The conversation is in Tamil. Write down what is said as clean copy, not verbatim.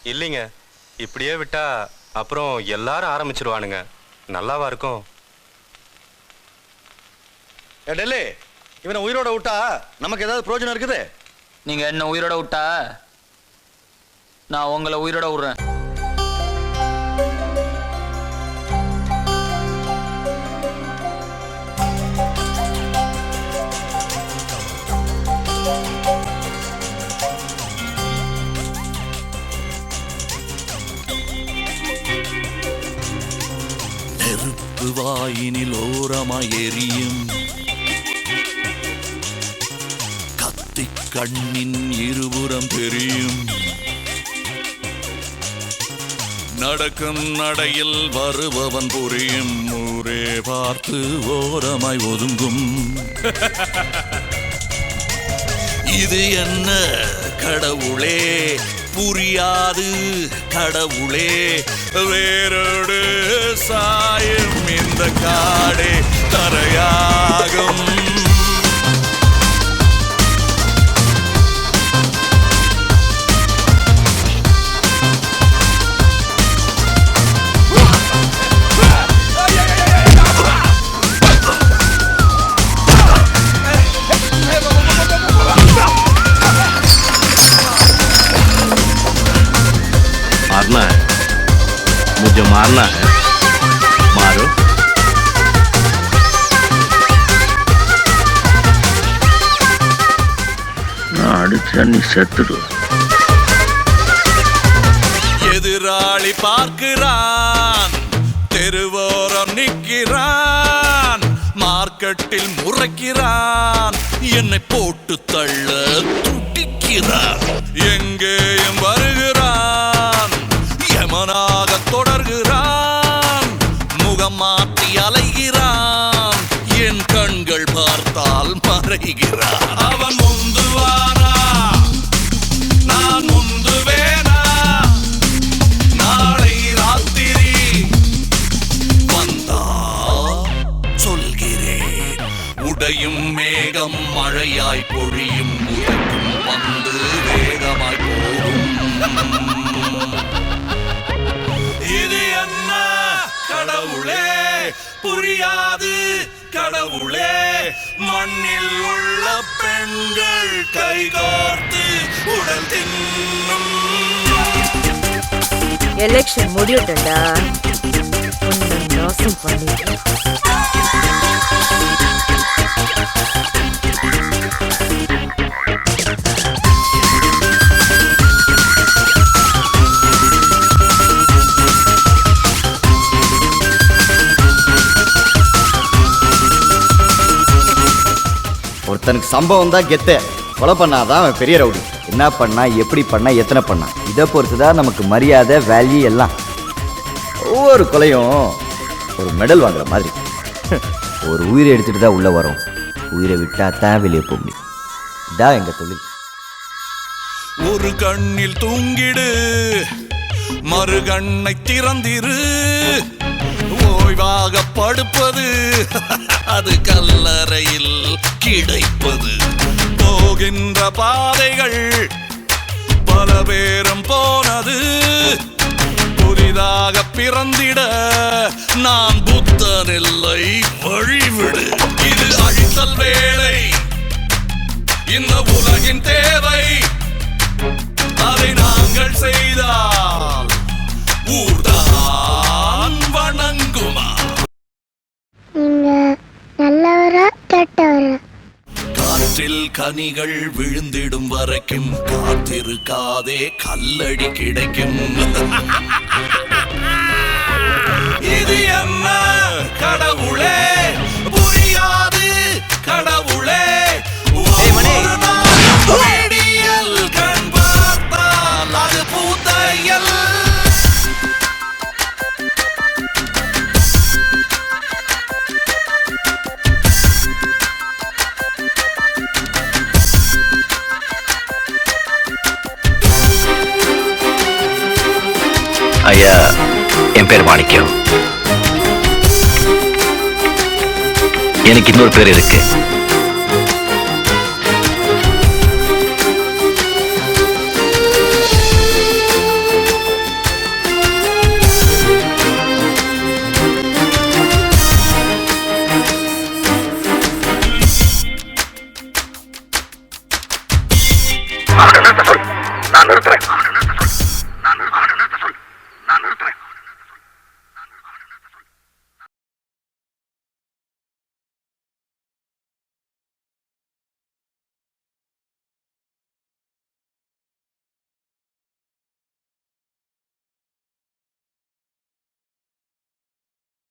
இல்லைங்க, இப்படியே விட்டா அப்புறம் எல்லாரும் ஆரம்பிச்சிருவானுங்க. நல்லாவா இருக்கும்? டெல்லி, இவனை உயிரோட விட்டா நமக்கு ஏதாவது பிரயோஜனம் இருக்குது? நீங்க என்ன உயிரோட விட்டா நான் உங்களை உயிரோட விடுறேன். நெருப்பு வாயினில் ஓரமாய் எரியும், கத்தி கண்ணின் இருபுறம் தெரியும், நடக்கும் நடையில் வருபவன் புரியும், ஊரே பார்த்து ஓரமாய் ஒதுங்கும். இது என்ன கடவுளே, புரியாது கடவுளே, வேரோடு சாயும் இந்த காடே தரையாகும். मारना है, मुझे मारना है, मारो. நான் அடிச்சா நீ செத்துடு. எதிராளி பார்க்கிறான், தெருவோரம் நிற்கிறான், மார்க்கெட்டில் முறைக்கிறான், என்னை போட்டு தள்ள துடிக்கிறான், எங்கேயும் வருகிறான், யமனாக தொடர்கிறான், முகம் மாற்றி அலைகிறான், என் கண்கள் பார்த்தால் மறைகிறான். அவன் முந்துவானா, நான் முந்துவேனா, நாளை ராத்திரி வந்தா சொல்கிறேன், உடையும் மேகம் மழையாய் பொழியும், உடைக்கும் வந்து வேகமாய் போகும். இது என்ன கடவுளே, புரியாது கடவுளே, மண்ணில் உள்ள பெண்கள் கைகோர்த்து உடல் தின்னும். எலெக்ஷன் முடியட்டா, உன்னை நாசம் பண்ணிடுறேன். ஒருத்தனுக்கு சம்பவம் தான் கெத்த, கொலை பண்ணாதான் அவன் பெரிய ரவுடி. என்ன பண்ணா, எப்படி பண்ணா, எத்தனை பண்ணா, இதை பொறுத்து தான் நமக்கு மரியாதை, வேல்யூ எல்லாம். ஒவ்வொரு கொலையும் ஒரு மெடல் வாங்குற மாதிரி. ஒரு உயிரை எடுத்துட்டு தான் உள்ள வரோம், உயிரை விட்டா தான் வெளியே போக முடியும். இதான் எங்க தொழில். ஒரு கண்ணில் தூங்கிடு, மறு கண்ணை திறந்திரு, ஓய்வாக படுப்பது அது கல்லறையில் கிடைப்பது. போகின்ற பாதைகள் பல பேரும் போனது, புதிதாக பிறந்திட நான் புத்தன் இல்லை, வழிவிடு. இது அழித்தல் வேலை, இந்த உலகின் தேவை, அதை நாங்கள் செய்தால் ஊர்தான் வணங்குமா. நீங்க நல்லவரா கெட்டவரா? காற்றில் கனிகள் விழுந்திடும் வரைக்கும் காத்திருக்காதே, கல்லடி கிடைக்கும். இது என்ன கடவுளே, புரியாது கடவுளே, விடியல் கண் பார்த்தால் அது பூத்தையல். ஐயா, என் பேர் மாணிக்கம். எனக்கு இன்னொரு பேர் இருக்கு,